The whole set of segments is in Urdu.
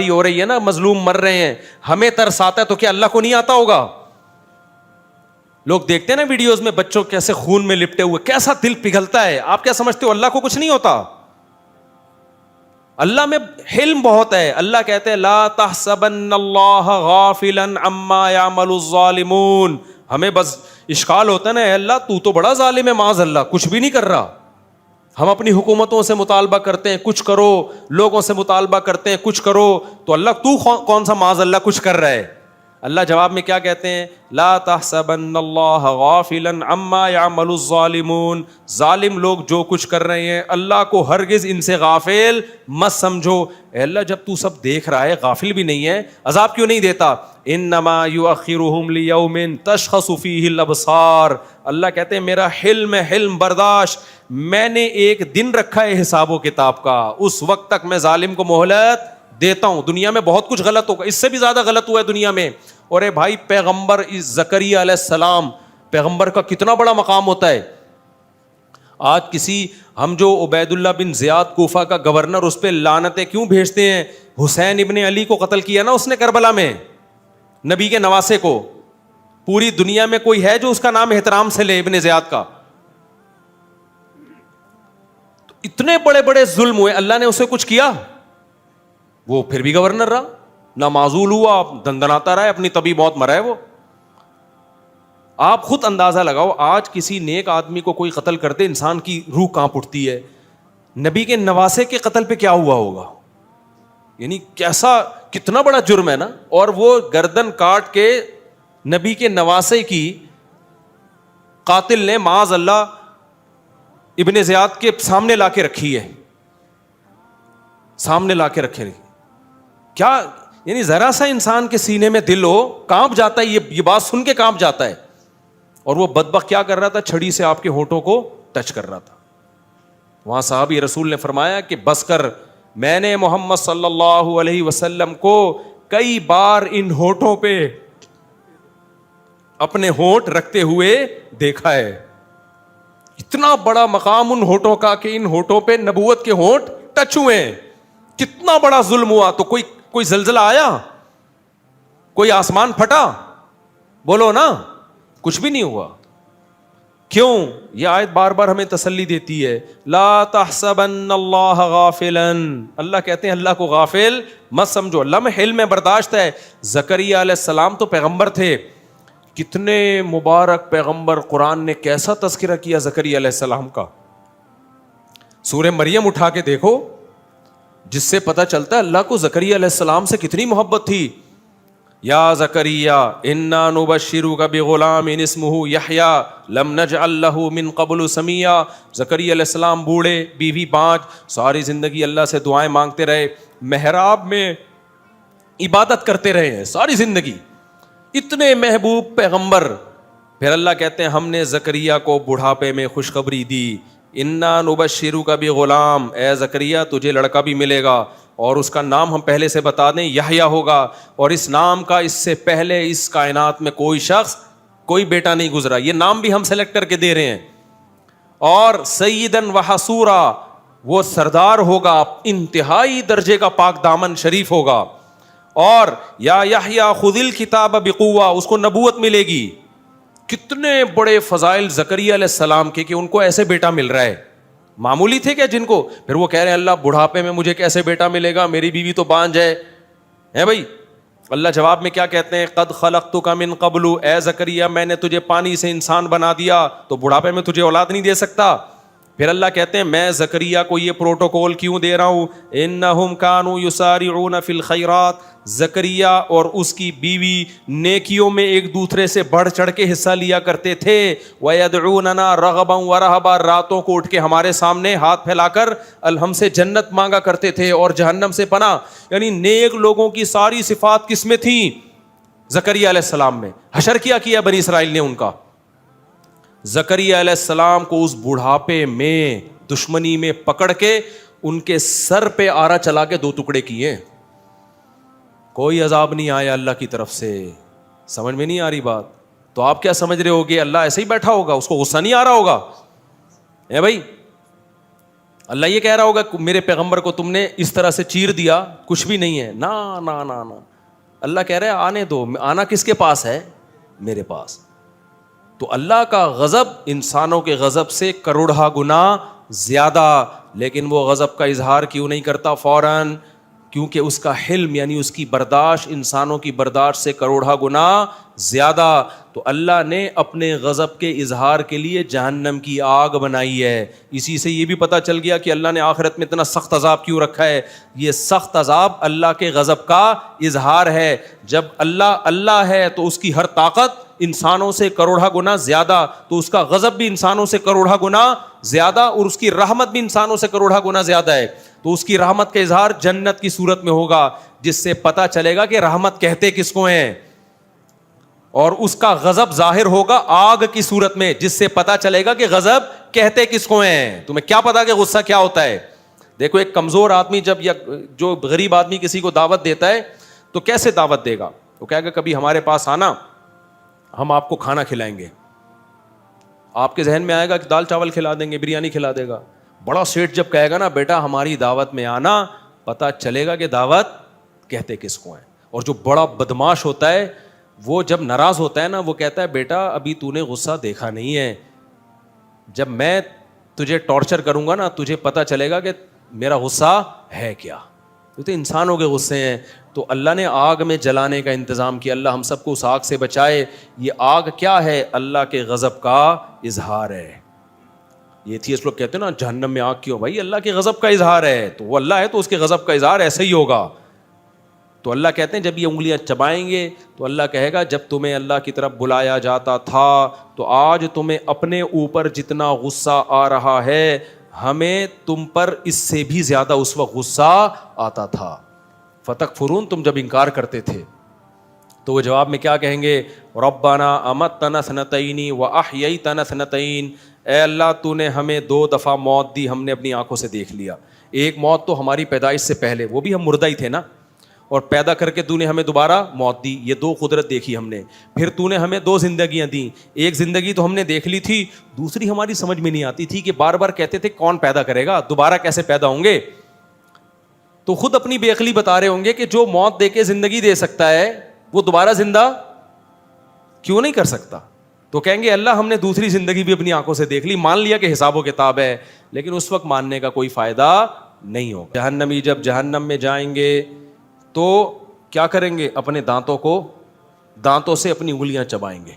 ہو رہی ہے نا, مظلوم مر رہے ہیں, ہمیں ترس آتا ہے, تو کیا اللہ کو نہیں آتا ہوگا؟ لوگ دیکھتے ہیں نا ویڈیوز میں بچوں کیسے خون میں لپٹے ہوئے, کیسا دل پگھلتا ہے. آپ کیا سمجھتے ہو اللہ کو کچھ نہیں ہوتا؟ اللہ میں حلم بہت ہے. اللہ کہتے ہیں لا تحسبن اللہ غافلا عما یعمل الظالمون. ہمیں بس اشکال ہوتا ہے نا, اے اللہ تو تو بڑا ظالم ہے, معاذ اللہ کچھ بھی نہیں کر رہا. ہم اپنی حکومتوں سے مطالبہ کرتے ہیں کچھ کرو, لوگوں سے مطالبہ کرتے ہیں کچھ کرو, تو اللہ تو کون سا معاذ اللہ کچھ کر رہا ہے؟ اللہ جواب میں کیا کہتے ہیں؟ لا تحسبن اللہ غافلا عما یعمل الظالمون. ظالم لوگ جو کچھ کر رہے ہیں اللہ کو ہرگز ان سے غافل مت سمجھو. اے اللہ جب تو سب دیکھ رہا ہے, غافل بھی نہیں ہے, عذاب کیوں نہیں دیتا؟ انما یؤخرهم لیوم تشخص فیہ الابصار. اللہ کہتے ہیں میرا حلم ہے, حلم برداشت, میں نے ایک دن رکھا ہے حساب و کتاب کا, اس وقت تک میں ظالم کو مہلت دیتا ہوں. دنیا میں بہت کچھ غلط ہوگا, اس سے بھی زیادہ غلط ہوا ہے دنیا میں. اور اے بھائی پیغمبر زکریا علیہ السلام, پیغمبر کا کتنا بڑا مقام ہوتا ہے. آج کسی ہم جو عبید اللہ بن زیاد کوفہ کا گورنر, اس پہ لعنتیں کیوں بھیجتے ہیں؟ حسین ابن علی کو قتل کیا نا اس نے کربلا میں, نبی کے نواسے کو. پوری دنیا میں کوئی ہے جو اس کا نام احترام سے لے ابن زیاد کا؟ تو اتنے بڑے بڑے ظلم ہوئے, اللہ نے اسے کچھ کیا؟ وہ پھر بھی گورنر رہا, نہ معزول ہوا, دندناتا رہا, اپنی طبی موت مرا ہے وہ. آپ خود اندازہ لگاؤ, آج کسی نیک آدمی کو کوئی قتل کر دے, انسان کی روح کانپ اٹھتی ہے. نبی کے نواسے کے قتل پہ کیا ہوا ہوگا؟ یعنی کیسا, کتنا بڑا جرم ہے نا. اور وہ گردن کاٹ کے نبی کے نواسے کی قاتل نے معاذ اللہ ابن زیاد کے سامنے لا کے رکھی ہے, سامنے لا کے رکھے. کیا یعنی ذرا سا انسان کے سینے میں دل ہو, کانپ جاتا ہے, یہ بات سن کے کانپ جاتا ہے. اور وہ بدبخت کیا کر رہا تھا؟ چھڑی سے آپ کے ہونٹوں کو ٹچ کر رہا تھا. وہاں صحابی رسول نے فرمایا کہ بس کر, میں نے محمد صلی اللہ علیہ وسلم کو کئی بار ان ہونٹوں پہ اپنے ہونٹ رکھتے ہوئے دیکھا ہے. اتنا بڑا مقام ان ہونٹوں کا کہ ان ہونٹوں پہ نبوت کے ہونٹ ٹچ ہوئے ہیں. کتنا بڑا ظلم ہوا. تو کوئی زلزلہ آیا؟ کوئی آسمان پھٹا؟ بولو نا, کچھ بھی نہیں ہوا. کیوں؟ یہ آیت بار بار ہمیں تسلی دیتی ہے, لا تحسبن اللہ غافلا. اللہ کہتے ہیں اللہ کو غافل مت سمجھو, اللہ میں حلم برداشت ہے. زکریا علیہ السلام تو پیغمبر تھے, کتنے مبارک پیغمبر. قرآن نے کیسا تذکرہ کیا زکریا علیہ السلام کا. سورہ مریم اٹھا کے دیکھو, جس سے پتہ چلتا ہے اللہ کو زکریا علیہ السلام سے کتنی محبت تھی. یا زکریا انا نبشرک بغلام اسمہ یحییٰ لم نجعل لہ من قبل سمیہ. زکریا علیہ السلام بوڑھے, بیوی بانج, ساری زندگی اللہ سے دعائیں مانگتے رہے, محراب میں عبادت کرتے رہے ہیں ساری زندگی, اتنے محبوب پیغمبر. پھر اللہ کہتے ہیں ہم نے زکریا کو بڑھاپے میں خوشخبری دی, انا نبشرک بغلام, اے زکریا تجھے لڑکا بھی ملے گا, اور اس کا نام ہم پہلے سے بتا دیں یحییٰ ہوگا. اور اس نام کا اس سے پہلے اس کائنات میں کوئی شخص, کوئی بیٹا نہیں گزرا. یہ نام بھی ہم سلیکٹ کر کے دے رہے ہیں. اور سیدن و حصورا, وہ سردار ہوگا, انتہائی درجے کا پاک دامن شریف ہوگا. اور یا یحییٰ خذ الکتاب بقوہ, اس کو نبوت ملے گی. کتنے بڑے فضائل زکریا علیہ السلام کے کہ ان کو ایسے بیٹا مل رہا ہے. معمولی تھے کیا جن کو؟ پھر وہ کہہ رہے ہیں اللہ بڑھاپے میں مجھے کیسے بیٹا ملے گا, میری بیوی تو بانج ہے بھائی. اللہ جواب میں کیا کہتے ہیں, قد خلقتک من قبل, اے زکریا میں نے تجھے پانی سے انسان بنا دیا, تو بڑھاپے میں تجھے اولاد نہیں دے سکتا. پھر اللہ کہتے ہیں میں زکریا کو یہ پروٹوکول کیوں دے رہا ہوں, انہم کانوا یسارعون فی الخیرات. زکریا اور اس کی بیوی نیکیوں میں ایک دوسرے سے بڑھ چڑھ کے حصہ لیا کرتے تھے. وَيَدْعُونَنَا رَغَبًا وَرَهَبًا, راتوں کو اٹھ کے ہمارے سامنے ہاتھ پھیلا کر ہم سے جنت مانگا کرتے تھے اور جہنم سے پناہ. یعنی نیک لوگوں کی ساری صفات کس میں تھیں؟ زکریا علیہ السلام میں. حشر کیا بنی اسرائیل نے ان کا. زکریا علیہ السلام کو اس بڑھاپے میں دشمنی میں پکڑ کے ان کے سر پہ آرا چلا کے 2 ٹکڑے کیے. کوئی عذاب نہیں آیا اللہ کی طرف سے. سمجھ میں نہیں آ رہی بات؟ تو آپ کیا سمجھ رہے ہوگے اللہ ایسے ہی بیٹھا ہوگا, اس کو غصہ نہیں آ رہا ہوگا؟ اے بھائی اللہ یہ کہہ رہا ہوگا میرے پیغمبر کو تم نے اس طرح سے چیر دیا, کچھ بھی نہیں ہے, نا نا نا نا. اللہ کہہ رہا ہے آنے دو, آنا کس کے پاس ہے؟ میرے پاس. تو اللہ کا غضب انسانوں کے غضب سے کروڑہ گنا زیادہ, لیکن وہ غضب کا اظہار کیوں نہیں کرتا فوراً؟ کیونکہ اس کا حلم یعنی اس کی برداشت انسانوں کی برداشت سے کروڑہ گنا زیادہ. تو اللہ نے اپنے غضب کے اظہار کے لیے جہنم کی آگ بنائی ہے. اسی سے یہ بھی پتہ چل گیا کہ اللہ نے آخرت میں اتنا سخت عذاب کیوں رکھا ہے. یہ سخت عذاب اللہ کے غضب کا اظہار ہے. جب اللہ ہے تو اس کی ہر طاقت انسانوں سے کروڑہ گنا زیادہ, تو اس کا غضب بھی انسانوں سے کروڑہ گنا زیادہ, اور اس کی رحمت بھی انسانوں سے کروڑہ گنا زیادہ ہے. تو اس کی رحمت کا اظہار جنت کی صورت میں ہوگا, جس سے پتہ چلے گا کہ رحمت کہتے کس کو ہیں, اور اس کا غضب ظاہر ہوگا آگ کی صورت میں, جس سے پتہ چلے گا کہ غضب کہتے کس کو ہیں. تمہیں کیا پتا کہ غصہ کیا ہوتا ہے؟ دیکھو ایک کمزور آدمی جب یا جو غریب آدمی کسی کو دعوت دیتا ہے تو کیسے دعوت دے گا؟ وہ کہے گا کبھی ہمارے پاس آنا, ہم آپ کو کھانا کھلائیں گے. آپ کے ذہن میں آئے گا کہ دال چاول کھلا دیں گے, بریانی کھلا دے گا. بڑا سیٹ جب کہے گا نا بیٹا ہماری دعوت میں آنا, پتہ چلے گا کہ دعوت کہتے کس کو ہیں. اور جو بڑا بدماش ہوتا ہے وہ جب ناراض ہوتا ہے نا, وہ کہتا ہے بیٹا ابھی تو نے غصہ دیکھا نہیں ہے, جب میں تجھے ٹارچر کروں گا نا تجھے پتہ چلے گا کہ میرا غصہ ہے کیا. تو انسانوں کے غصے ہیں. تو اللہ نے آگ میں جلانے کا انتظام کیا. اللہ ہم سب کو اس آگ سے بچائے. یہ آگ کیا ہے؟ اللہ کے غضب کا اظہار ہے. یہ ایتھیسٹ لوگ کہتے ہیں نا جہنم میں آگ کیوں؟ بھائی اللہ کے غضب کا اظہار ہے, تو وہ اللہ ہے تو اس کے غضب کا اظہار ایسے ہی ہوگا. تو اللہ کہتے ہیں جب یہ انگلیاں چبائیں گے تو اللہ کہے گا جب تمہیں اللہ کی طرف بلایا جاتا تھا تو آج تمہیں اپنے اوپر جتنا غصہ آ رہا ہے ہمیں تم پر اس سے بھی زیادہ اس وقت غصہ آتا تھا. فتکفرون, تم جب انکار کرتے تھے. تو وہ جواب میں کیا کہیں گے؟ ربنا امتنا سنتین واحییتنا سنتین, اے اللہ تو نے ہمیں 2 دفعہ موت دی, ہم نے اپنی آنکھوں سے دیکھ لیا. ایک موت تو ہماری پیدائش سے پہلے, وہ بھی ہم مردہ ہی تھے نا, اور پیدا کر کے تو نے ہمیں دوبارہ موت دی. یہ 2 قدرت دیکھی ہم نے. پھر تو نے ہمیں 2 زندگیاں دیں. ایک زندگی تو ہم نے دیکھ لی تھی, دوسری ہماری سمجھ میں نہیں آتی تھی کہ بار بار کہتے تھے کون پیدا کرے گا, دوبارہ کیسے پیدا ہوں گے. تو خود اپنی بے عقلی بتا رہے ہوں گے کہ جو موت دے کے زندگی دے سکتا ہے وہ دوبارہ زندہ کیوں نہیں کر سکتا. تو کہیں گے اللہ ہم نے دوسری زندگی بھی اپنی آنکھوں سے دیکھ لی, مان لیا کہ حساب و کتاب ہے, لیکن اس وقت ماننے کا کوئی فائدہ نہیں ہوگا. جہنمی جب جہنم میں جائیں گے تو کیا کریں گے؟ اپنے دانتوں سے اپنی انگلیاں چبائیں گے.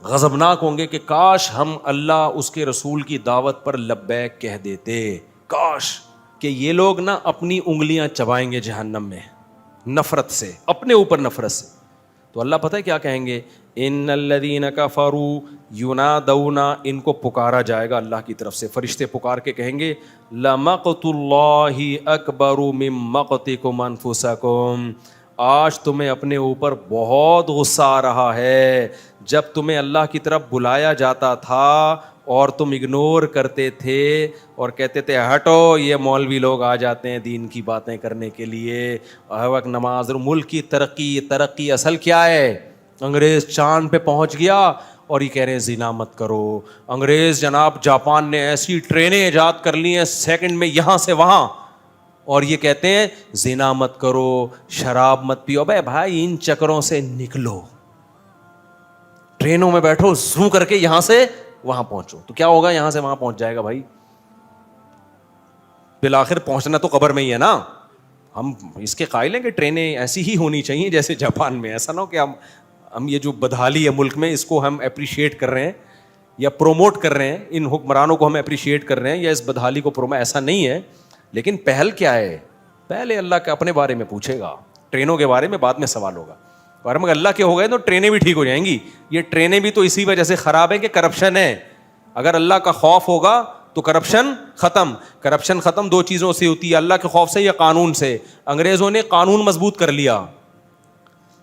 غضبناک ہوں گے کہ کاش ہم اللہ اس کے رسول کی دعوت پر لبیک کہہ دیتے, کاش کہ یہ لوگ نا اپنی انگلیاں چبائیں گے جہنم میں نفرت سے, اپنے اوپر نفرت سے. تو اللہ پتہ ہے کیا کہیں گے؟ ان الذین کفروا ینادون, ان کو پکارا جائے گا اللہ کی طرف سے, فرشتے پکار کے کہیں گے لمقت اللہ اکبر من مقتکم انفسکم, آج تمہیں اپنے اوپر بہت غصہ آ رہا ہے. جب تمہیں اللہ کی طرف بلایا جاتا تھا اور تم اگنور کرتے تھے اور کہتے تھے ہٹو یہ مولوی لوگ آ جاتے ہیں دین کی باتیں کرنے کے لیے, ہر وقت نماز. ملک کی ترقی اصل کیا ہے؟ انگریز چاند پہ پہنچ گیا اور یہ کہہ رہے ہیں زنا مت کرو. انگریز جناب جاپان نے ایسی ٹرینیں ایجاد کر لی ہیں سیکنڈ میں یہاں سے وہاں, اور یہ کہتے ہیں زنا مت کرو, شراب مت پیو. بھائی بھائی ان چکروں سے نکلو, ٹرینوں میں بیٹھو زوں کر کے یہاں سے وہاں پہنچو. تو کیا ہوگا؟ یہاں سے وہاں پہنچ جائے گا بھائی, بالآخر پہنچنا تو قبر میں ہی ہے نا. ہم اس کے قائل ہیں کہ ٹرینیں ایسی ہی ہونی چاہیے جیسے جاپان میں. ایسا نہ ہو کہ ہم یہ جو بدحالی ہے ملک میں اس کو ہم اپریشیٹ کر رہے ہیں یا پروموٹ کر رہے ہیں, ان حکمرانوں کو ہم اپریشیٹ کر رہے ہیں یا اس بدحالی کو پروموٹ, ایسا نہیں ہے. لیکن پہل کیا ہے؟ پہلے اللہ کے اپنے بارے میں پوچھے گا, ٹرینوں کے بارے میں بعد میں سوال ہوگا. اور اگر اللہ کے ہو گئے تو ٹرینیں بھی ٹھیک ہو جائیں گی. یہ ٹرینیں بھی تو اسی وجہ سے خراب ہیں کہ کرپشن ہے. اگر اللہ کا خوف ہوگا تو کرپشن ختم. کرپشن ختم 2 چیزوں سے ہوتی ہے, اللہ کے خوف سے یا قانون سے. انگریزوں نے قانون مضبوط کر لیا,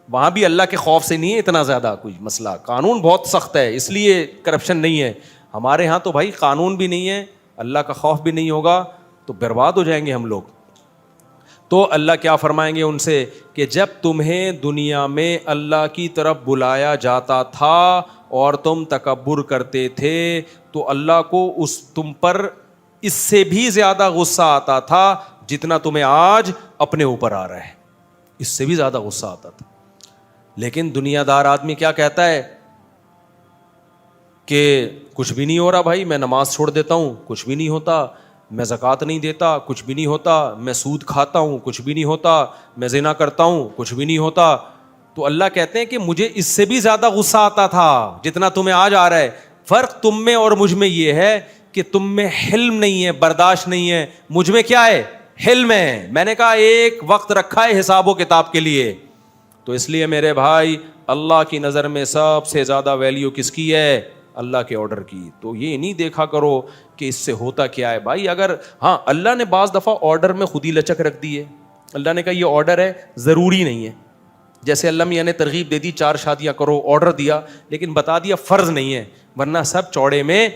وہاں بھی اللہ کے خوف سے نہیں ہے اتنا زیادہ کوئی مسئلہ, قانون بہت سخت ہے اس لیے کرپشن نہیں ہے. ہمارے ہاں تو بھائی قانون بھی نہیں ہے, اللہ کا خوف بھی نہیں ہوگا تو برباد ہو جائیں گے ہم لوگ. تو اللہ کیا فرمائیں گے ان سے کہ جب تمہیں دنیا میں اللہ کی طرف بلایا جاتا تھا اور تم تکبر کرتے تھے تو اللہ کو تم پر اس سے بھی زیادہ غصہ آتا تھا جتنا تمہیں آج اپنے اوپر آ رہا ہے, اس سے بھی زیادہ غصہ آتا تھا. لیکن دنیا دار آدمی کیا کہتا ہے کہ کچھ بھی نہیں ہو رہا بھائی, میں نماز چھوڑ دیتا ہوں, کچھ بھی نہیں ہوتا, میں زکوٰۃ نہیں دیتا, کچھ بھی نہیں ہوتا, میں سود کھاتا ہوں, کچھ بھی نہیں ہوتا, میں زنا کرتا ہوں, کچھ بھی نہیں ہوتا. تو اللہ کہتے ہیں کہ مجھے اس سے بھی زیادہ غصہ آتا تھا جتنا تمہیں آج آ رہا ہے. فرق تم میں اور مجھ میں یہ ہے کہ تم میں حلم نہیں ہے, برداشت نہیں ہے, مجھ میں کیا ہے, حلم ہے. میں نے کہا ایک وقت رکھا ہے حساب و کتاب کے لیے. تو اس لیے میرے بھائی اللہ کی نظر میں سب سے زیادہ ویلیو کس کی ہے, اللہ کے آرڈر کی. تو یہ نہیں دیکھا کرو کہ اس سے ہوتا کیا ہے بھائی. اگر ہاں اللہ نے بعض دفعہ آرڈر میں خود ہی لچک رکھ دی ہے, اللہ نے کہا یہ آرڈر ہے, ضروری نہیں ہے. جیسے اللہ میاں نے ترغیب دے دی 4 شادیاں کرو, آرڈر دیا, لیکن بتا دیا فرض نہیں ہے, ورنہ سب چوڑے میں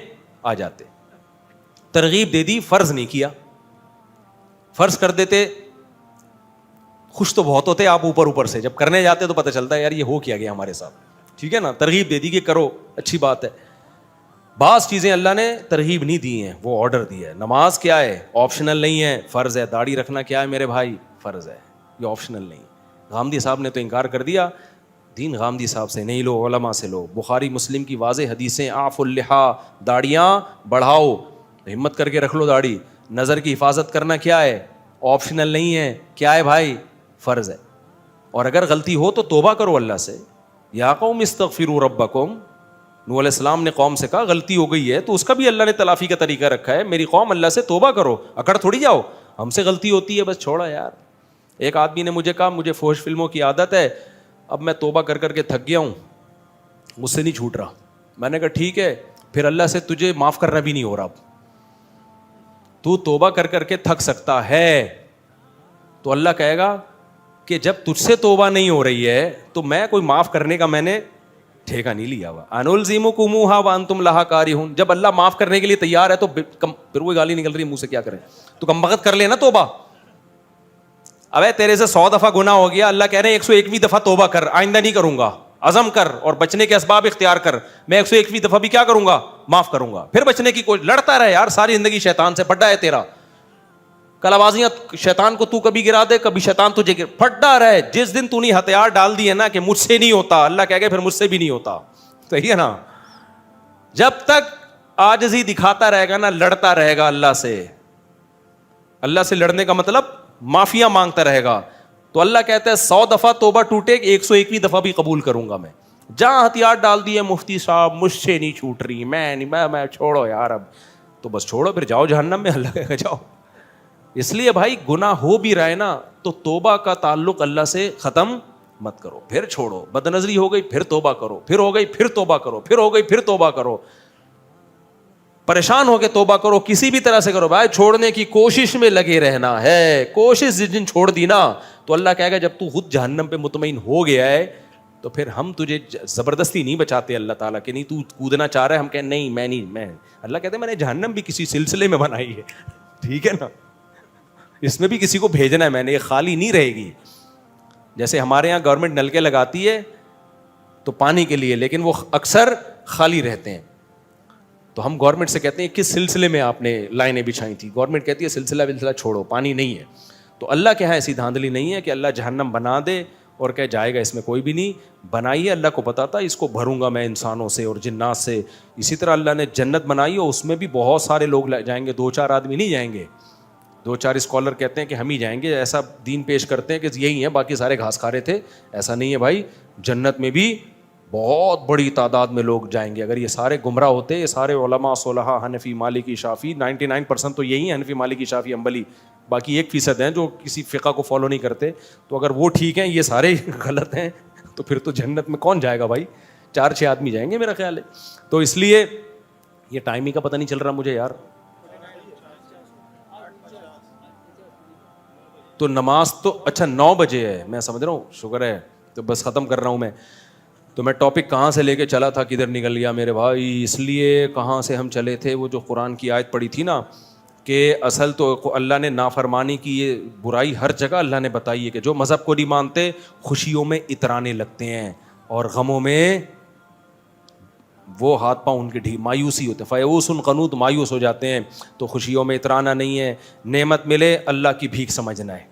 آ جاتے. ترغیب دے دی, فرض نہیں کیا. فرض کر دیتے, خوش تو بہت ہوتے آپ اوپر اوپر سے, جب کرنے جاتے تو پتہ چلتا ہے یار یہ ہو کیا گیا ہمارے ساتھ. ٹھیک ہے نا, ترغیب دے دی کہ کرو, اچھی بات ہے. بعض چیزیں اللہ نے ترغیب نہیں دی ہیں, وہ آرڈر دیا ہے. نماز کیا ہے, آپشنل نہیں ہے, فرض ہے. داڑھی رکھنا کیا ہے میرے بھائی, فرض ہے, یہ آپشنل نہیں. غامدی صاحب نے تو انکار کر دیا, دین غامدی صاحب سے نہیں لو, علماء سے لو. بخاری مسلم کی واضح حدیثیں, اعفوا اللحا, داڑیاں بڑھاؤ, ہمت کر کے رکھ لو داڑھی. نظر کی حفاظت کرنا کیا ہے, آپشنل نہیں ہے, کیا ہے بھائی, فرض ہے. اور اگر غلطی ہو تو توبہ کرو اللہ سے. یا قوم استغفروا ربکم, نوح علیہ السلام نے قوم سے کہا غلطی ہو گئی ہے, تو اس کا بھی اللہ نے تلافی کا طریقہ رکھا ہے. میری قوم اللہ سے توبہ کرو, اکڑ تھوڑی جاؤ, ہم سے غلطی ہوتی ہے بس چھوڑا یار. ایک آدمی نے مجھے کہا مجھے فحش فلموں کی عادت ہے, اب میں توبہ کر کر کے تھک گیا ہوں, مجھ سے نہیں چھوٹ رہا. میں نے کہا ٹھیک ہے, پھر اللہ سے تجھے معاف کرنا بھی نہیں ہو رہا. تو توبہ کر کر کے تھک سکتا ہے, تو اللہ کہے گا کہ جب تجھ سے توبہ نہیں ہو رہی ہے تو میں کوئی معاف کرنے کا میں نے ٹھیکہ نہیں لیا ہوا. انلزمکموہا وانتم لہا کارہون. جب اللہ معاف کرنے کے لیے تیار ہے تو پھر وہ گالی نکل رہی ہے منہ سے, کیا کریں, تو کم بخت کر لینا توبہ. ابے تیرے سے 100 دفعہ گناہ ہو گیا, اللہ کہہ رہے ہیں 101ویں دفعہ توبہ کر, آئندہ نہیں کروں گا, عزم کر اور بچنے کے اسباب اختیار کر, میں 101ویں دفعہ بھی کیا کروں گا, معاف کروں گا. پھر بچنے کی کوئی, لڑتا رہے یار ساری زندگی شیطان سے, پھڈا ہے تیرا. کلابازیاں شیطان کو تو کبھی گرا دے, کبھی شیطان تجھے پھڈا رہے. جس دن تو نے ہتھیار ڈال دیے نا کہ مجھ سے نہیں ہوتا, اللہ کہے گا پھر مجھ سے بھی نہیں ہوتا. صحیح ہے نا. جب تک عاجزی دکھاتا رہے گا نا, لڑتا رہے گا اللہ سے. اللہ سے لڑنے کا مطلب معافیاں مانگتا رہے گا. تو اللہ کہتا ہے 100 دفعہ توبہ ٹوٹے, 101ویں دفعہ بھی قبول کروں گا میں. جہاں ہتھیار ڈال دیے مفتی صاحب مجھ سے نہیں چھوٹ رہی, میں چھوڑو یار, اب تو بس چھوڑو, پھر جاؤ جہنم میں, اللہ کہے گا جاؤ. اس لیے بھائی گناہ ہو بھی رہا ہے نا تو توبہ کا تعلق اللہ سے ختم مت کرو, پھر چھوڑو. بد نظری ہو گئی پھر توبہ کرو, پھر ہو گئی پھر توبہ کرو, پھر ہو گئی پھر توبہ کرو. پریشان ہو کے توبہ کرو, کسی بھی طرح سے کرو بھائی, چھوڑنے کی کوشش میں لگے رہنا ہے. کوشش جس دن چھوڑ دی نا تو اللہ کہے گا جب تو خود جہنم پہ مطمئن ہو گیا ہے تو پھر ہم تجھے زبردستی نہیں بچاتے. اللہ تعالیٰ کہ نہیں تو کودنا چاہ رہا ہے, ہم کہیں نہیں میں نہیں, میں, اللہ کہتے ہیں میں نے جہنم بھی کسی سلسلے میں بنائی ہے. ٹھیک ہے نا, اس میں بھی کسی کو بھیجنا ہے میں نے, یہ خالی نہیں رہے گی. جیسے ہمارے یہاں گورنمنٹ نلکے لگاتی ہے تو پانی کے لیے, لیکن وہ اکثر خالی رہتے ہیں. تو ہم گورنمنٹ سے کہتے ہیں کس سلسلے میں آپ نے لائنیں بچھائی تھی, گورنمنٹ کہتی ہے سلسلہ چھوڑو, پانی نہیں ہے. تو اللہ کے یہاں ایسی دھاندلی نہیں ہے کہ اللہ جہنم بنا دے اور کہ جائے گا اس میں کوئی بھی نہیں. بنائی ہے اللہ کو پتا تھا اس کو بھروں گا میں انسانوں سے اور جنات سے. اسی طرح اللہ نے جنت بنائی ہے, اس میں بھی بہت سارے لوگ جائیں گے, 2-4 آدمی نہیں جائیں گے. 2-4 اسکالر کہتے ہیں کہ ہم ہی جائیں گے, ایسا دین پیش کرتے ہیں کہ یہی ہیں, باقی سارے گھاس کھا رہے تھے. ایسا نہیں ہے بھائی, جنت میں بھی بہت بڑی تعداد میں لوگ جائیں گے. اگر یہ سارے گمراہ ہوتے, یہ سارے علماء صلحاء حنفی مالکی شافعی, 99% تو یہی ہیں حنفی مالکی شافعی حنبلی, باقی 1% ہیں جو کسی فقہ کو فالو نہیں کرتے. تو اگر وہ ٹھیک ہیں, یہ سارے غلط ہیں, تو پھر تو جنت میں کون جائے گا بھائی, 4-6 آدمی جائیں گے میرا خیال ہے. تو اس لیے یہ ٹائم ہی کا پتہ نہیں چل رہا مجھے یار. تو نماز تو اچھا 9 بجے ہے, میں سمجھ رہا ہوں, شکر ہے, تو بس ختم کر رہا ہوں میں. تو میں ٹاپک کہاں سے لے کے چلا تھا کدھر نکل گیا میرے بھائی. اس لیے کہاں سے ہم چلے تھے, وہ جو قرآن کی آیت پڑھی تھی نا کہ اصل تو اللہ نے نافرمانی کی یہ برائی ہر جگہ اللہ نے بتائی ہے کہ جو مذہب کو نہیں مانتے خوشیوں میں اترانے لگتے ہیں اور غموں میں وہ ہاتھ پاؤں ان کے مایوسی ہوتے ہیں. فیئوس قنوط, مایوس ہو جاتے ہیں. تو خوشیوں میں اترانا نہیں ہے. نعمت ملے اللہ کی بھیک سمجھنا ہے.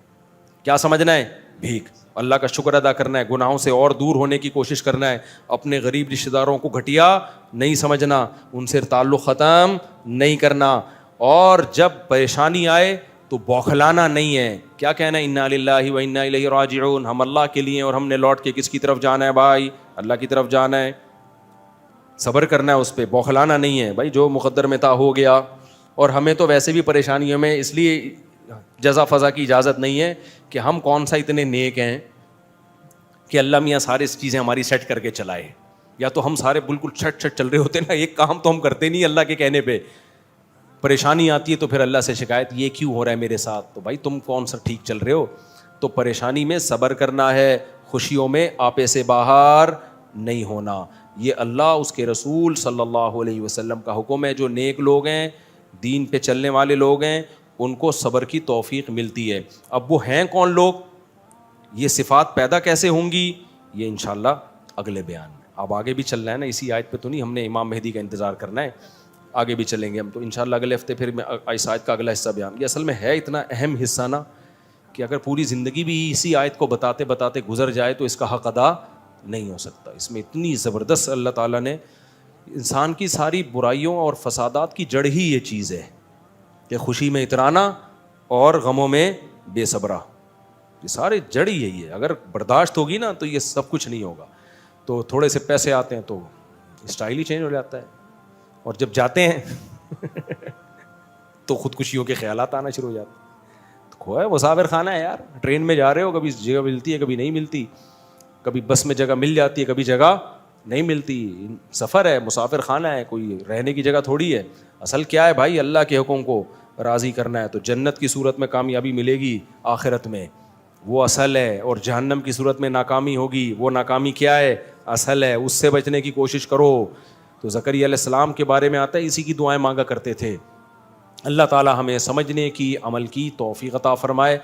کیا سمجھنا ہے؟ بھیک. اللہ کا شکر ادا کرنا ہے, گناہوں سے اور دور ہونے کی کوشش کرنا ہے. اپنے غریب رشتہ داروں کو گھٹیا نہیں سمجھنا, ان سے تعلق ختم نہیں کرنا. اور جب پریشانی آئے تو بوکھلانا نہیں ہے. کیا کہنا ہے؟ انا للہ و انا الیہ راجعون, ہم اللہ کے لیے اور ہم نے لوٹ کے کس کی طرف جانا ہے بھائی؟ اللہ کی طرف جانا ہے. صبر کرنا ہے, اس پہ بوکھلانا نہیں ہے. بھائی جو مقدر میں تھا ہو گیا. اور ہمیں تو ویسے بھی پریشانیوں میں اس لیے جزا فضا کی اجازت نہیں ہے کہ ہم کون سا اتنے نیک ہیں کہ اللہ میاں ساری چیزیں ہماری سیٹ کر کے چلائے. یا تو ہم سارے بالکل چھٹ چھٹ چل رہے ہوتے نا, ایک کام تو ہم کرتے نہیں اللہ کے کہنے پہ. پریشانی آتی ہے تو پھر اللہ سے شکایت, یہ کیوں ہو رہا ہے میرے ساتھ؟ تو بھائی تم کون سا ٹھیک چل رہے ہو؟ تو پریشانی میں صبر کرنا ہے, خوشیوں میں آپے سے باہر نہیں ہونا. یہ اللہ اس کے رسول صلی اللہ علیہ وسلم کا حکم ہے. جو نیک لوگ ہیں, دین پہ چلنے والے لوگ ہیں, ان کو صبر کی توفیق ملتی ہے. اب وہ ہیں کون لوگ, یہ صفات پیدا کیسے ہوں گی, یہ انشاءاللہ اگلے بیان میں. اب آگے بھی چل رہا ہے نا, اسی آیت پہ تو نہیں, ہم نے امام مہدی کا انتظار کرنا ہے. آگے بھی چلیں گے ہم تو انشاءاللہ اگلے ہفتے. پھر میں اس آیت کا اگلا حصہ بیان. یہ اصل میں ہے اتنا اہم حصہ نا کہ اگر پوری زندگی بھی اسی آیت کو بتاتے بتاتے گزر جائے تو اس کا حق ادا نہیں ہو سکتا. اس میں اتنی زبردست اللہ تعالیٰ نے انسان کی ساری برائیوں اور فسادات کی جڑ ہی یہ چیز ہے کہ خوشی میں اترانا اور غموں میں بے صبرا. یہ سارے جڑ ہی یہی ہے. اگر برداشت ہوگی نا تو یہ سب کچھ نہیں ہوگا. تو تھوڑے سے پیسے آتے ہیں تو اسٹائل ہی چینج ہو جاتا ہے, اور جب جاتے ہیں تو خودکشیوں کے خیالات آنا شروع ہو جاتے ہیں. کھوئے مسافر خانہ ہے یار, ٹرین میں جا رہے ہو, کبھی جگہ ملتی ہے کبھی نہیں ملتی, کبھی بس میں جگہ مل جاتی ہے کبھی جگہ نہیں ملتی. سفر ہے, مسافر خانہ ہے, کوئی رہنے کی جگہ تھوڑی ہے. اصل کیا ہے بھائی؟ اللہ کے حکم کو راضی کرنا ہے. تو جنت کی صورت میں کامیابی ملے گی آخرت میں, وہ اصل ہے. اور جہنم کی صورت میں ناکامی ہوگی, وہ ناکامی کیا ہے؟ اصل ہے. اس سے بچنے کی کوشش کرو. تو زکریا علیہ السلام کے بارے میں آتا ہے, اسی کی دعائیں مانگا کرتے تھے. اللہ تعالی ہمیں سمجھنے کی, عمل کی توفیق عطا فرمائے.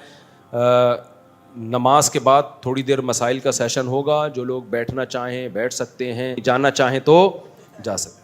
نماز کے بعد تھوڑی دیر مسائل کا سیشن ہوگا. جو لوگ بیٹھنا چاہیں بیٹھ سکتے ہیں, جانا چاہیں تو جا سکتے ہیں.